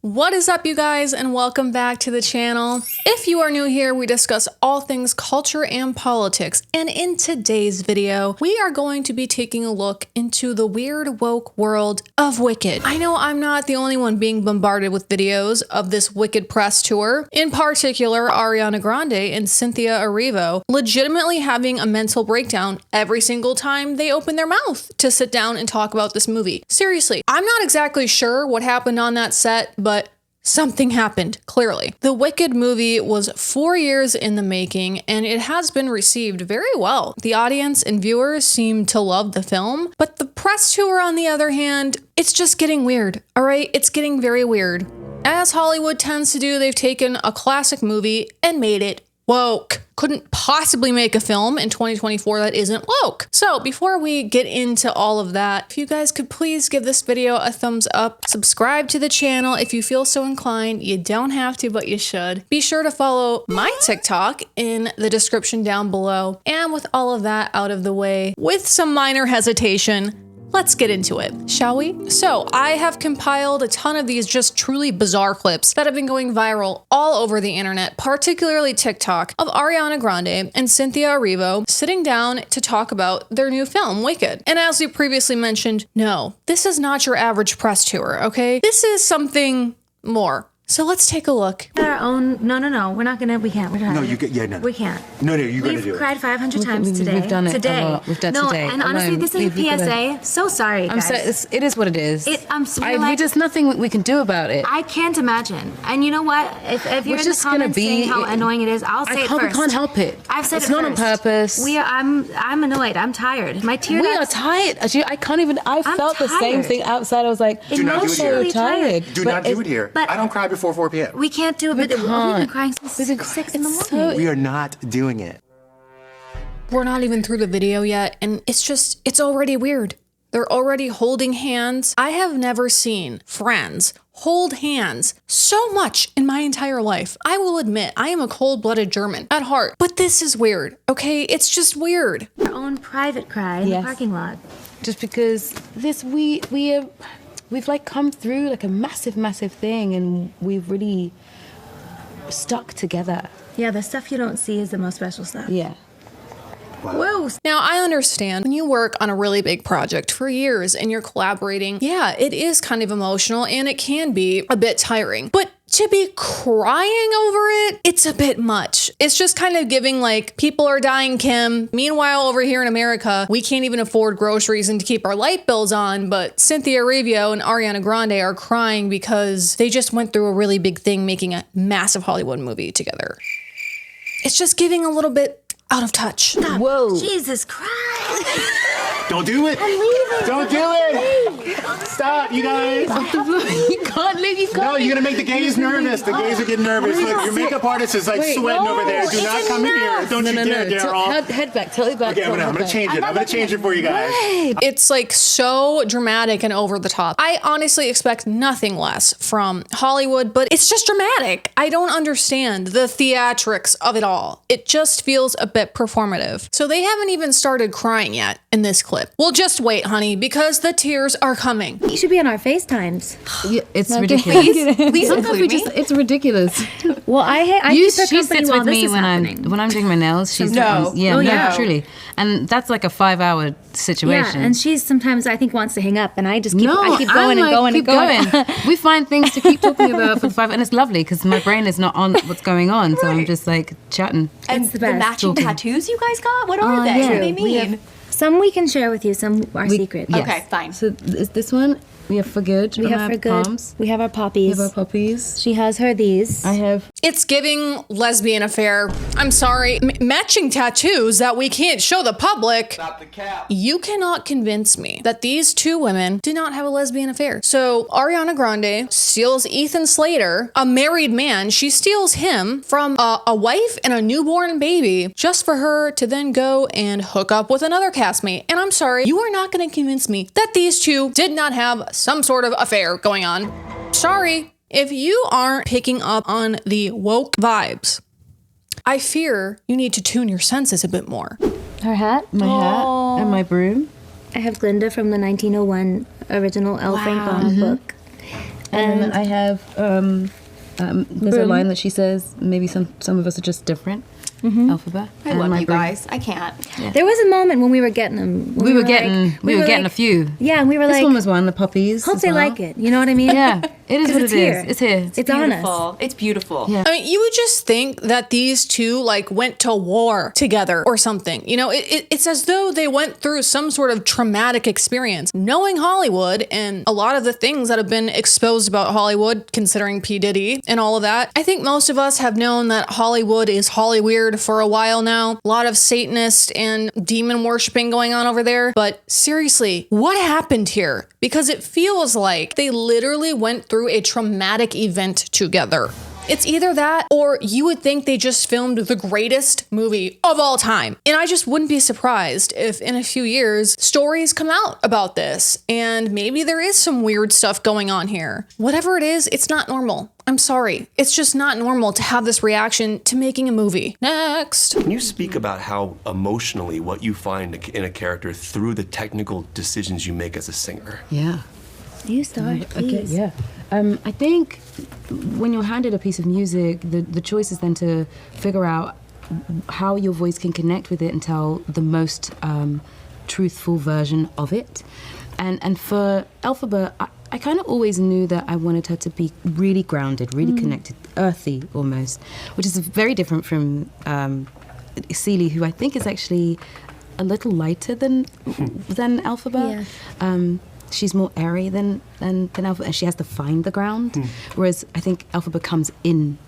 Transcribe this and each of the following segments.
What is up, you guys, and welcome back to the channel. If you are new here, we discuss all things culture and politics, and in today's video, we are going to be taking a look into the weird woke world of Wicked. I know I'm not the only one being bombarded with videos of this Wicked press tour, in particular Ariana Grande and Cynthia Erivo legitimately having a mental breakdown every single time they open their mouth to sit down and talk about this movie. Seriously, I'm not exactly sure what happened on that set, but something happened, clearly. The Wicked movie was 4 years in the making, and it has been received very well. The audience and viewers seem to love the film, but the press tour, on the other hand, it's just getting weird, all right? It's getting very weird. As Hollywood tends to do, they've taken a classic movie and made it woke. Couldn't possibly make a film in 2024 that isn't woke. So before we get into all of that, if you guys could please give this video a thumbs up, subscribe to the channel if you feel so inclined. You don't have to, but you should. Be sure to follow my TikTok in the description down below. And with all of that out of the way, with some minor hesitation, let's get into it, shall we? So I have compiled a ton of these just truly bizarre clips that have been going viral all over the internet, particularly TikTok, of Ariana Grande and Cynthia Erivo sitting down to talk about their new film, Wicked. And as we previously mentioned, no, this is not your average press tour, okay? This is something more. So let's take a look. Our own, no, we're not gonna, we can't, we're trying. No, you get, yeah, no. We can't. No, you're gonna do it. We've cried 500 times today. We've done it today. a lot. We've done no, today. and honestly, this is a PSA. So sorry, guys. It is what it is. There's nothing we can do about it. I can't imagine. And you know what? If you're in the comments saying how annoying it is, I'll say it first. We can't help it. I've said it's it not first. on purpose. I'm annoyed. I'm tired. My tear We ducts. are tired. Actually, I can't even. I felt the same thing outside. I was like, Do not do it here. Emotionally tired. Do not do it here. But I don't cry before 4 p.m. We can't do it, but we've been crying since 6 in the morning. We are not doing it. We're not even through the video yet, and it's already weird. They're already holding hands. I have never seen friends hold hands so much in my entire life. I will admit, I am a cold-blooded German at heart, but this is weird, okay? It's just weird. Our own private cry in the parking lot. just because we've like come through like a massive thing, and we've really stuck together. Yeah, the stuff you don't see is the most special stuff. Yeah. Wow. Whoa. Now, I understand when you work on a really big project for years and you're collaborating, yeah, it is kind of emotional and it can be a bit tiring. But to be crying over it, it's a bit much. It's just kind of giving like, people are dying, Kim. Meanwhile, over here in America, we can't even afford groceries and to keep our light bills on, but Cynthia Erivo and Ariana Grande are crying because they just went through a really big thing making a massive Hollywood movie together. It's just giving a little bit out of touch. Stop. Whoa. Jesus Christ. Don't do it. I'm leaving. Don't do it. Stop, you guys. You can't leave. You can't. No, you're gonna make the gays nervous. The gays are getting nervous. Look, your makeup artist is like sweating over there. Do not come in here. Don't you dare, Daryl. Head back. Tell it back. Okay, I'm gonna change it. I'm gonna change it for you guys. It's like so dramatic and over the top. I honestly expect nothing less from Hollywood, but it's just dramatic. I don't understand the theatrics of it all. It just feels a bit performative. So they haven't even started crying yet in this clip. Well, just wait, honey, because the tears are coming. You should be on our FaceTimes. Yeah, it's ridiculous. Please Sometimes it's ridiculous. Well, I You, keep her she company sits while with this me is when happening. I'm doing my nails. She's No. yeah, Oh, no, yeah. truly, and that's like a 5-hour situation. Yeah, and she's sometimes I think wants to hang up, and I just keep I keep I'm going and like, going keep and going. We find things to keep talking about for the 5, and it's lovely because my brain is not on what's going on, so I'm just like chatting. And It's the the best. matching tattoos you guys got? What are they? yeah. What do they We mean? Some we can share with you, some are secret. Yes. Okay, fine. So is this one? We have for good. We have for good. Palms. We have our We poppies. have our puppies. She has her these. I have. It's giving Lesbian Affair. I'm sorry, matching tattoos that we can't show the public. Stop the cap. You cannot convince me that these two women do not have a lesbian affair. So Ariana Grande steals Ethan Slater, a married man. She steals him from a wife and a newborn baby just for her to then go and hook up with another castmate. And I'm sorry, you are not going to convince me that these two did not have some sort of affair going on. Sorry. If you aren't picking up on the woke vibes, I fear you need to tune your senses a bit more. Her hat. My hat and my broom. I have Glinda from the 1901 original L. Frank Baum book. And then I have there's a line that she says, maybe some of us are just different. Alphabet. I love you guys. I can't. Yeah. There was a moment when we were getting them. We were getting a few. Yeah, and we were this like, one was one, the puppies. Hope they like it. You know what I mean? Yeah, it is what it here. is. It's here. It's Beautiful. on us. It's beautiful. Yeah. I mean, you would just think that these two like went to war together or something. You know, it's as though they went through some sort of traumatic experience. Knowing Hollywood and a lot of the things that have been exposed about Hollywood, considering P. Diddy and all of that, I think most of us have known that Hollywood is Hollyweird for a while now. A lot of Satanist and demon worshiping going on over there. But seriously, what happened here? Because it feels like they literally went through a traumatic event together. It's either that or you would think they just filmed the greatest movie of all time. And I just wouldn't be surprised if in a few years stories come out about this and maybe there is some weird stuff going on here. Whatever it is, it's not normal. I'm sorry. It's just not normal to have this reaction to making a movie. Next. Can you speak about how emotionally what you find in a character through the technical decisions you make as a singer? Yeah. You start, please. Okay, yeah. I think when you're handed a piece of music, the choice is then to figure out how your voice can connect with it and tell the most truthful version of it. And for Elphaba, I kind of always knew that I wanted her to be really grounded, really connected, earthy almost, which is very different from Celie, who I think is actually a little lighter than Elphaba. Yeah. She's more airy than Elphaba, and she has to find the ground. Whereas I think Elphaba comes in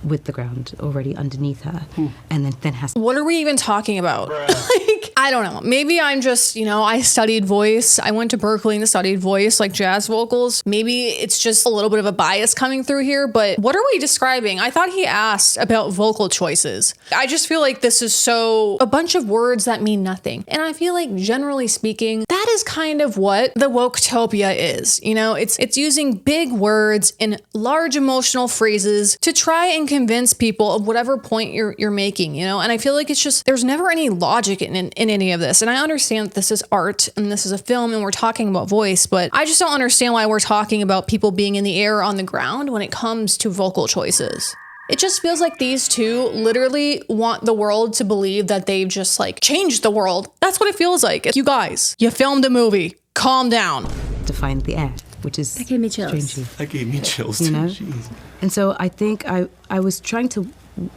with the ground already underneath her, and then has. What are we even talking about? Like, I don't know. Maybe I'm just, I studied voice. I went to Berkeley and studied voice, like jazz vocals. Maybe it's just a little bit of a bias coming through here, but what are we describing? I thought he asked about vocal choices. I just feel like this is a bunch of words that mean nothing. And I feel like generally speaking, that is kind of what the Woketopia is. It's using big words in large emotional phrases to try and convince people of whatever point you're making, and I feel like it's just there's never any logic in any of this. And I understand that this is art and this is a film and we're talking about voice, but I just don't understand why we're talking about people being in the air or on the ground when it comes to vocal choices. It just feels like these two literally want the world to believe that they've just changed the world. That's what it feels like. You guys, you filmed a movie. Calm down. To find the air, which is that gave me chills. Strangely. That gave me chills too. Jeez. And so I think I was trying to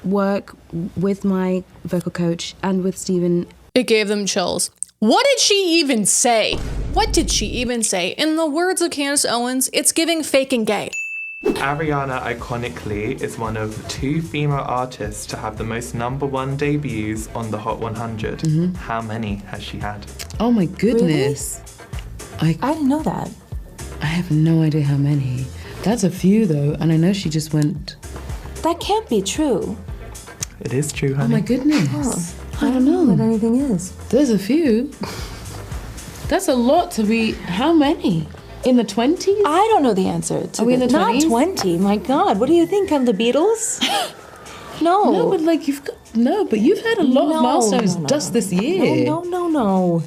work with my vocal coach and with Stephen. It gave them chills. What did she even say? What did she even say? In the words of Candace Owens, it's giving fake and gay. Arianna, iconically, is one of 2 female artists to have the most #1 debuts on the Hot 100. How many has she had? Oh my goodness. Really? I didn't know that. I have no idea how many. That's a few though, and I know she just went. That can't be true. It is true, honey. Oh my goodness. I don't know what anything is. There's a few. That's a lot to be. How many? In the 20s? I don't know the answer to Are we in the 20s? Not 20. My God, what do you think of the Beatles? No. No, but but you've had a lot of milestones just this year. No.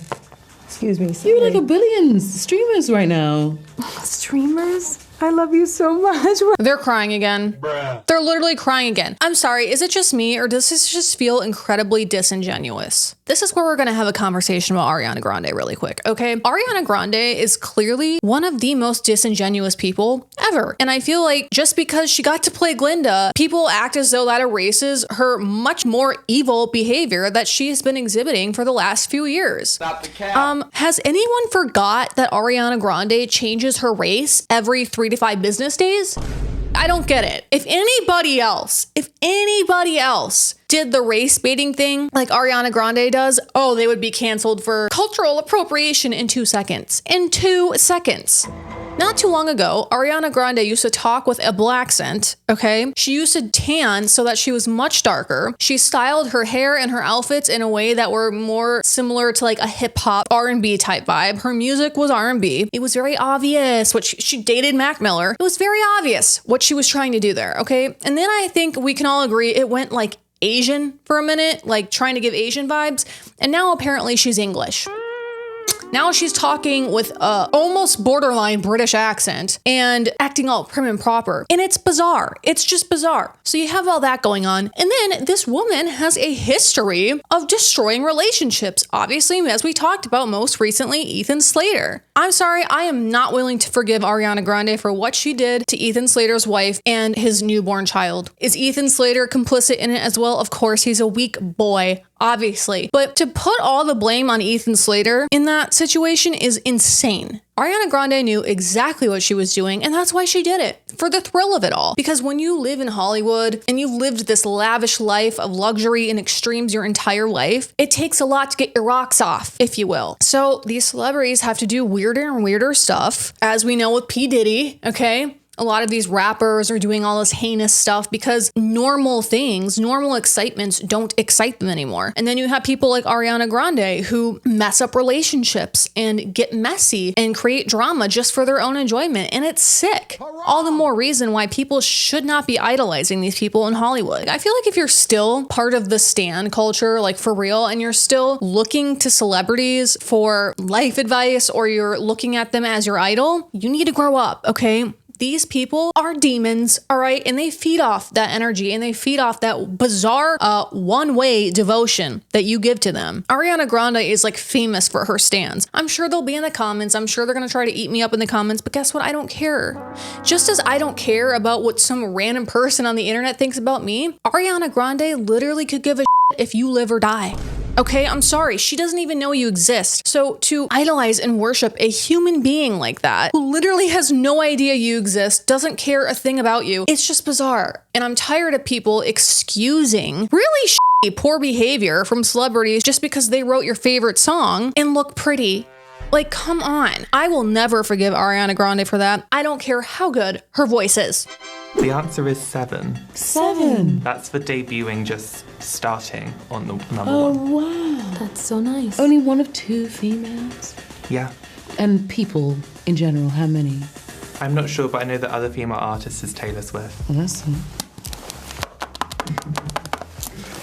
Excuse me. Sorry. You're like a billion streamers right now. Streamers? I love you so much. They're crying again. Bruh. They're literally crying again. I'm sorry, is it just me or does this just feel incredibly disingenuous? This is where we're gonna have a conversation about Ariana Grande really quick, okay? Ariana Grande is clearly one of the most disingenuous people ever. And I feel like just because she got to play Glinda, people act as though that erases her much more evil behavior that she has been exhibiting for the last few years. Stop the cap. Has anyone forgot that Ariana Grande changes her race every 3 to 5 business days? I don't get it. If anybody else did the race baiting thing like Ariana Grande does, oh, they would be canceled for cultural appropriation in 2 seconds. In 2 seconds. Not too long ago, Ariana Grande used to talk with a black accent, okay? She used to tan so that she was much darker. She styled her hair and her outfits in a way that were more similar to like a hip hop R&B type vibe. Her music was R&B. It was very obvious what she dated Mac Miller. It was very obvious what she was trying to do there, okay? And then I think we can all agree it went like Asian for a minute, like trying to give Asian vibes. And now apparently she's English. Now she's talking with a almost borderline British accent and acting all prim and proper. And it's bizarre. It's just bizarre. So you have all that going on. And then this woman has a history of destroying relationships. Obviously, as we talked about most recently, Ethan Slater. I'm sorry, I am not willing to forgive Ariana Grande for what she did to Ethan Slater's wife and his newborn child. Is Ethan Slater complicit in it as well? Of course, he's a weak boy, obviously. But to put all the blame on Ethan Slater in that situation is insane. Ariana Grande knew exactly what she was doing, and that's why she did it, for the thrill of it all. Because when you live in Hollywood and you've lived this lavish life of luxury and extremes your entire life, it takes a lot to get your rocks off, if you will. So these celebrities have to do weirder and weirder stuff, as we know with P. Diddy, okay? A lot of these rappers are doing all this heinous stuff because normal things, normal excitements don't excite them anymore. And then you have people like Ariana Grande who mess up relationships and get messy and create drama just for their own enjoyment. And it's sick. All the more reason why people should not be idolizing these people in Hollywood. I feel like if you're still part of the stan culture, like for real, and you're still looking to celebrities for life advice or you're looking at them as your idol, you need to grow up, okay? These people are demons, all right? And they feed off that energy and they feed off that bizarre one-way devotion that you give to them. Ariana Grande is like famous for her stans. I'm sure they'll be in the comments. I'm sure they're gonna try to eat me up in the comments, but guess what? I don't care. Just as I don't care about what some random person on the internet thinks about me, Ariana Grande literally could give a shit if you live or die. Okay, I'm sorry, she doesn't even know you exist. So to idolize and worship a human being like that, who literally has no idea you exist, doesn't care a thing about you, it's just bizarre. And I'm tired of people excusing really poor behavior from celebrities just because they wrote your favorite song and look pretty. Like, come on. I will never forgive Ariana Grande for that. I don't care how good her voice is. The answer is 7. 7. That's for debuting, just starting on the number 1. Oh, wow. That's so nice. Only one of 2 females? Yeah. And people in general, how many? I'm not sure, but I know the other female artist is Taylor Swift. Well, that's some...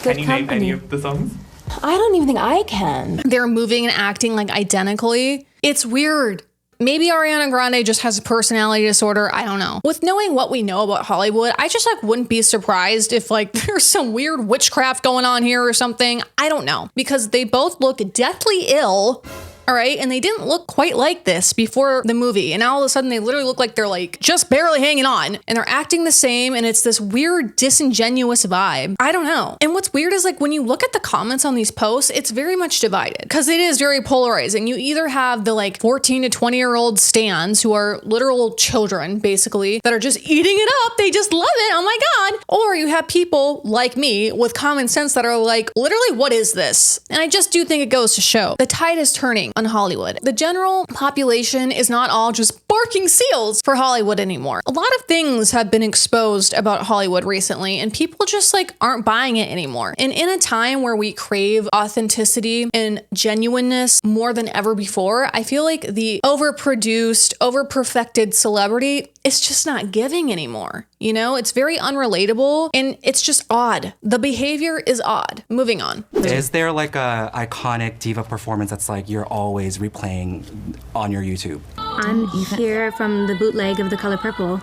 Can you name any of the songs? I don't even think I can. They're moving and acting like identically. It's weird. Maybe Ariana Grande just has a personality disorder. I don't know. With knowing what we know about Hollywood, I just like wouldn't be surprised if like there's some weird witchcraft going on here or something. I don't know, because they both look deathly ill. All right. And they didn't look quite like this before the movie. And now all of a sudden they literally look like they're like just barely hanging on and they're acting the same. And it's this weird disingenuous vibe. I don't know. And what's weird is like when you look at the comments on these posts, it's very much divided because it is very polarizing. You either have the like 14 to 20-year-old stans who are literal children, basically, that are just eating it up. They just love it. Oh my God. Or you have people like me with common sense that are like, literally, what is this? And I just do think it goes to show the tide is turning on Hollywood. The general population is not all just barking seals for Hollywood anymore. A lot of things have been exposed about Hollywood recently and people just like aren't buying it anymore. And in a time where we crave authenticity and genuineness more than ever before, I feel like the overproduced, overperfected celebrity is just not giving anymore. You know, it's very unrelatable and it's just odd. The behavior is odd. Moving on. Is there like a iconic diva performance that's like you're always replaying on your YouTube? I'm here from the bootleg of The Color Purple.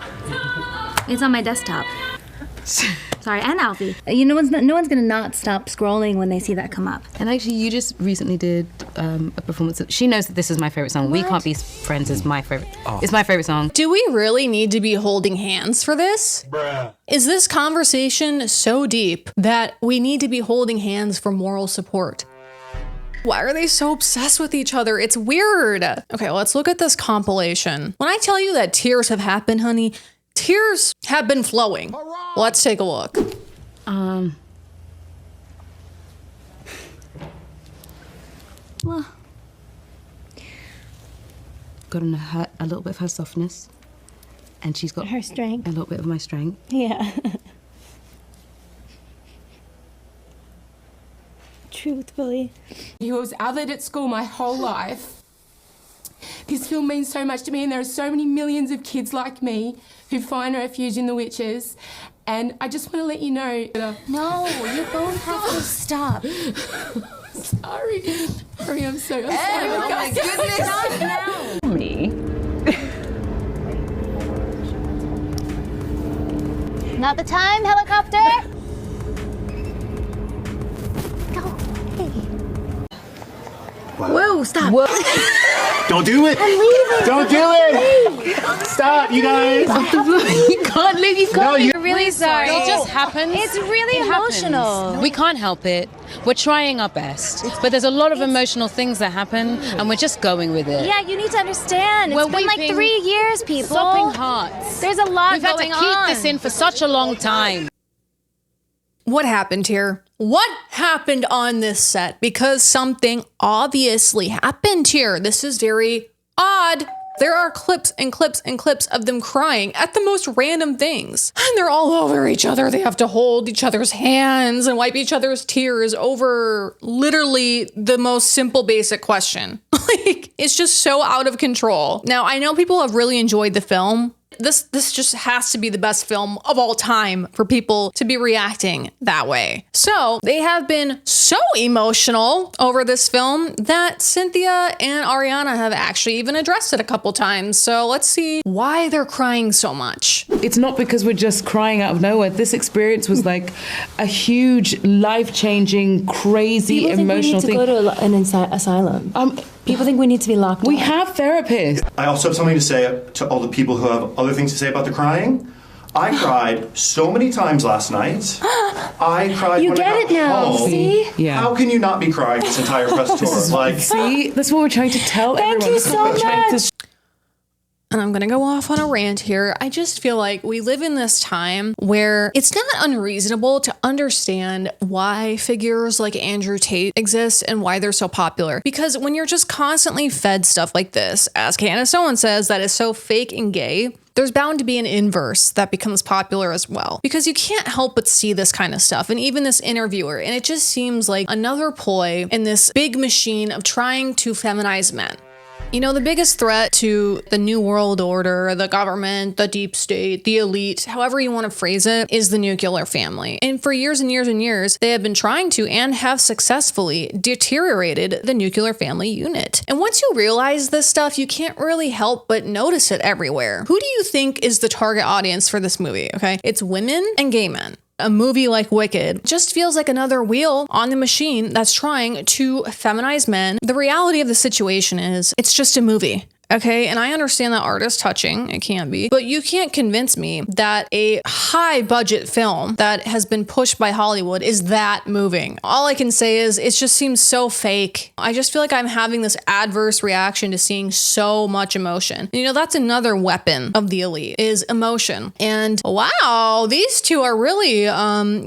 It's on my desktop. Sorry, and Alfie. You know, no one's gonna not stop scrolling when they see that come up. And actually, you just recently did a performance. She knows that this is my favorite song. What? We Can't Be Friends is my favorite. Oh. It's my favorite song. Do we really need to be holding hands for this? Bruh. Is this conversation so deep that we need to be holding hands for moral support? Why are they so obsessed with each other? It's weird. Okay, let's look at this compilation. When I tell you that tears have happened, honey, tears have been flowing. Let's take a look. Well, Got on a little bit of her softness, and she's got her strength. a little bit of my strength. Yeah. Truthfully. He was othered at school my whole life. This film means so much to me, and there are so many millions of kids like me who find refuge in the witches. And I just want to let you know that No, you both have to stop. sorry. Ari, I'm sorry. Oh my goodness. Not now. Me. Not the time, helicopter. Go. Whoa, stop. Whoa. Don't do it. Don't do it. Stop, you guys. You can't leave. You can't. No, you. We're really sorry. It just happens. It's really emotional. We can't help it. We're trying our best. But there's a lot of emotional things that happen, and we're just going with it. Yeah, you need to understand. It's been like 3 years, people. Sopping hearts. There's a lot We've had to going keep on. this in for such a long time. What happened here? What happened on this set? Because something obviously happened here. This is very odd. There are clips and clips and clips of them crying at the most random things. And they're all over each other. They have to hold each other's hands and wipe each other's tears over literally the most simple, basic question. Like, it's just so out of control. Now, I know people have really enjoyed the film. This just has to be the best film of all time for people to be reacting that way. So they have been so emotional over this film that Cynthia and Arianna have actually even addressed it a couple times. So let's see why they're crying so much. It's not because we're just crying out of nowhere. This experience was like a huge, life-changing, crazy, People emotional think we need to go to an asylum. People think we need to be locked up. We have therapists. I also have something to say to all the people who have other things to say about the crying. I cried so many times last night. I cried when I got home. See? Yeah. How can you not be crying this entire press tour? Like, see, that's what we're trying to tell everyone. Thank you so much. And I'm gonna go off on a rant here. I just feel like we live in this time where it's not unreasonable to understand why figures like Andrew Tate exist and why they're so popular. Because when you're just constantly fed stuff like this, as Candace Owen says, that is so fake and gay, there's bound to be an inverse that becomes popular as well. Because you can't help but see this kind of stuff. And even this interviewer, and it just seems like another ploy in this big machine of trying to feminize men. You know, the biggest threat to the New World Order, the government, the deep state, the elite, however you want to phrase it, is the nuclear family. And for years and years and years, they have been trying to and have successfully deteriorated the nuclear family unit. And once you realize this stuff, you can't really help but notice it everywhere. Who do you think is the target audience for this movie? Okay, it's women and gay men. A movie like Wicked just feels like another wheel on the machine that's trying to feminize men. The reality of the situation is it's just a movie. Okay, and I understand that art is touching, it can be, but you can't convince me that a high budget film that has been pushed by Hollywood is that moving. All I can say is it just seems so fake. I just feel like I'm having this adverse reaction to seeing so much emotion. You know, that's another weapon of the elite is emotion. And wow, these two are really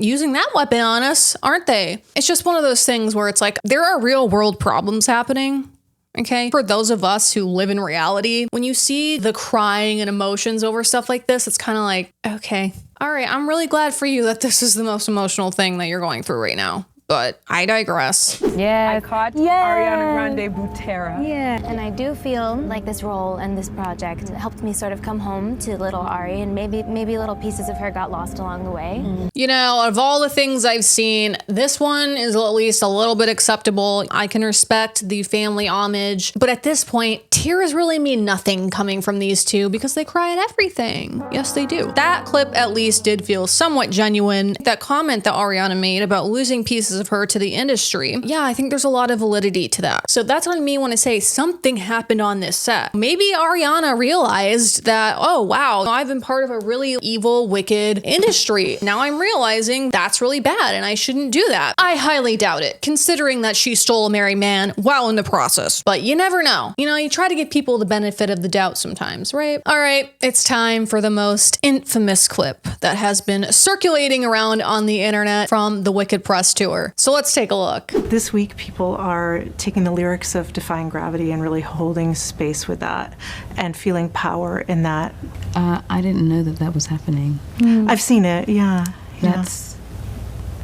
using that weapon on us, aren't they? It's just one of those things where it's like there are real world problems happening. Okay, for those of us who live in reality, when you see the crying and emotions over stuff like this, it's kind of like, okay, all right, I'm really glad for you that this is the most emotional thing that you're going through right now. But I digress. Yeah. I caught Ariana Grande Butera. Yeah, and I do feel like this role and this project helped me sort of come home to little Ari, and maybe little pieces of her got lost along the way. You know, of all the things I've seen, this one is at least a little bit acceptable. I can respect the family homage, but at this point, tears really mean nothing coming from these two because they cry at everything. Yes, they do. That clip at least did feel somewhat genuine. That comment that Arianna made about losing pieces of her to the industry, yeah, I think there's a lot of validity to that. So that's on me when I say something happened on this set. Maybe Arianna realized that, oh wow, I've been part of a really evil, wicked industry. Now I'm realizing that's really bad and I shouldn't do that. I highly doubt it, considering that she stole a married man while in the process. But you never know. You know, you try to give people the benefit of the doubt sometimes, right? All right, it's time for the most infamous clip that has been circulating around on the internet from the Wicked press tour. So let's take a look. This week, people are taking the lyrics of Defying Gravity and really holding space with that and feeling power in that. I didn't know that was happening. I've seen it, yeah. That's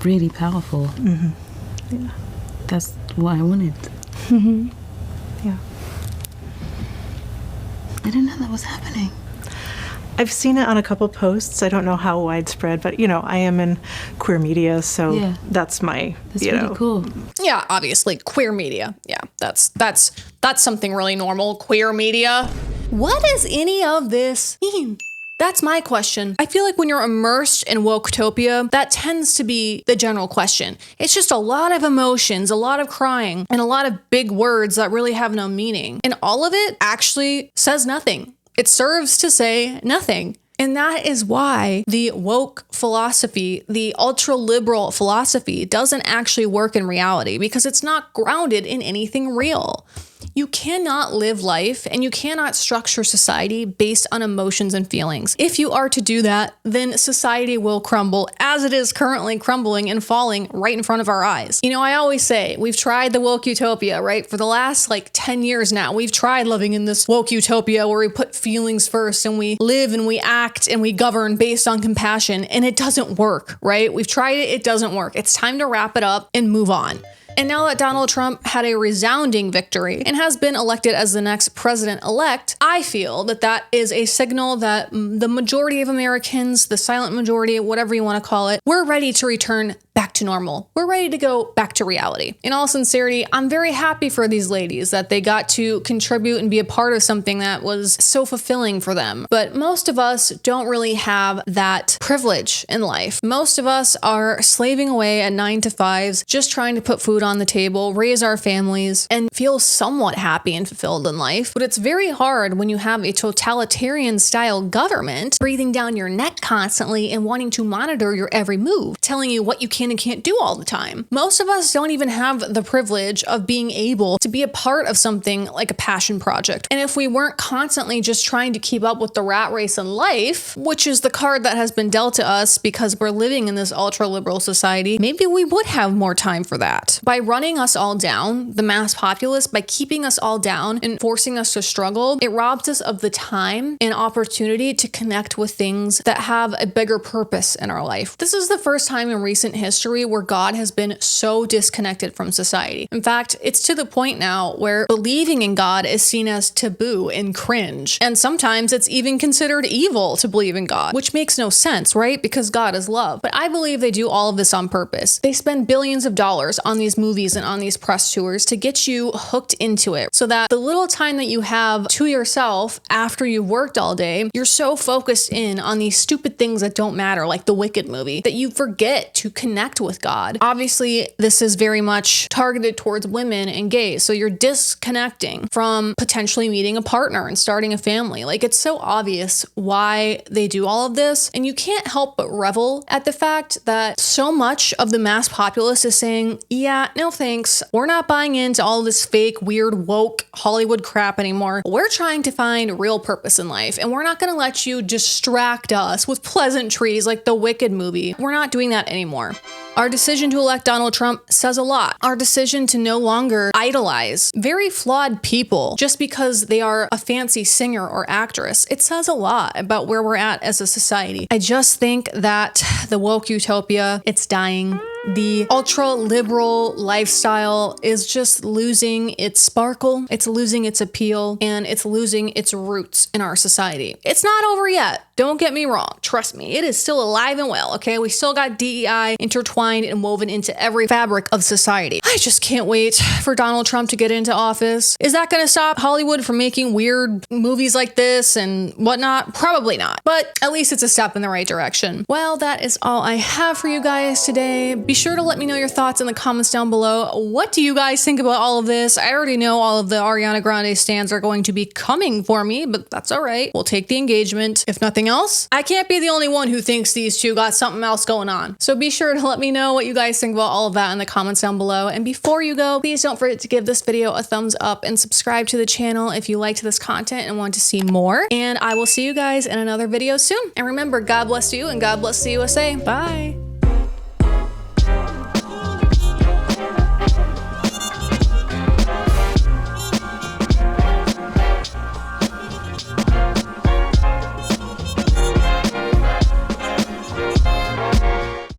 really powerful. Yeah. That's what I wanted. Yeah. I didn't know that was happening. I've seen it on a couple posts. I don't know how widespread, but I am in queer media, so that's my really cool. Yeah, obviously queer media. Yeah, that's something really normal. Queer media. What does any of this mean? That's my question. I feel like when you're immersed in Woketopia, that tends to be the general question. It's just a lot of emotions, a lot of crying, and a lot of big words that really have no meaning. And all of it actually says nothing. It serves to say nothing. And that is why the woke philosophy, the ultra-liberal philosophy, doesn't actually work in reality, because it's not grounded in anything real. You cannot live life and you cannot structure society based on emotions and feelings. If you are to do that, then society will crumble as it is currently crumbling and falling right in front of our eyes. I always say we've tried the woke utopia, right? For the last 10 years now, we've tried living in this woke utopia where we put feelings first and we live and we act and we govern based on compassion, and it doesn't work, right? We've tried it, it doesn't work. It's time to wrap it up and move on. And now that Donald Trump had a resounding victory and has been elected as the next president-elect, I feel that that is a signal that the majority of Americans, the silent majority, whatever you want to call it, we're ready to return back to normal. We're ready to go back to reality. In all sincerity, I'm very happy for these ladies that they got to contribute and be a part of something that was so fulfilling for them. But most of us don't really have that privilege in life. Most of us are slaving away at 9 to 5s, just trying to put food on the table, raise our families, and feel somewhat happy and fulfilled in life. But it's very hard when you have a totalitarian style government breathing down your neck constantly and wanting to monitor your every move, telling you what you can and can't do all the time. Most of us don't even have the privilege of being able to be a part of something like a passion project. And if we weren't constantly just trying to keep up with the rat race in life, which is the card that has been dealt to us because we're living in this ultra-liberal society, maybe we would have more time for that. By running us all down, the mass populace, by keeping us all down and forcing us to struggle, it robs us of the time and opportunity to connect with things that have a bigger purpose in our life. This is the first time in recent history where God has been so disconnected from society. In fact, it's to the point now where believing in God is seen as taboo and cringe. And sometimes it's even considered evil to believe in God, which makes no sense, right? Because God is love. But I believe they do all of this on purpose. They spend billions of dollars on these movies and on these press tours to get you hooked into it, so that the little time that you have to yourself after you've worked all day, you're so focused in on these stupid things that don't matter, like the Wicked movie, that you forget to connect with God. Obviously, this is very much targeted towards women and gays, so you're disconnecting from potentially meeting a partner and starting a family. It's so obvious why they do all of this, and you can't help but revel at the fact that so much of the mass populace is saying, yeah, no thanks, we're not buying into all this fake, weird, woke Hollywood crap anymore. We're trying to find real purpose in life, and we're not going to let you distract us with pleasantries like the Wicked movie. We're not doing that anymore. Our decision to elect Donald Trump says a lot. Our decision to no longer idolize very flawed people just because they are a fancy singer or actress, it says a lot about where we're at as a society. I just think that the woke utopia, it's dying. The ultra-liberal lifestyle is just losing its sparkle, it's losing its appeal, and it's losing its roots in our society. It's not over yet. Don't get me wrong. Trust me, it is still alive and well, okay? We still got DEI intertwined and woven into every fabric of society. I just can't wait for Donald Trump to get into office. Is that going to stop Hollywood from making weird movies like this and whatnot? Probably not, but at least it's a step in the right direction. Well, that is all I have for you guys today. Be sure to let me know your thoughts in the comments down below. What do you guys think about all of this? I already know all of the Ariana Grande stans are going to be coming for me, but that's all right. We'll take the engagement. If nothing else, I can't be the only one who thinks these two got something else going on. So be sure to let me know what you guys think about all of that in the comments down below. And before you go, please don't forget to give this video a thumbs up and subscribe to the channel if you liked this content and want to see more. And I will see you guys in another video soon. And remember, God bless you and God bless the USA. Bye.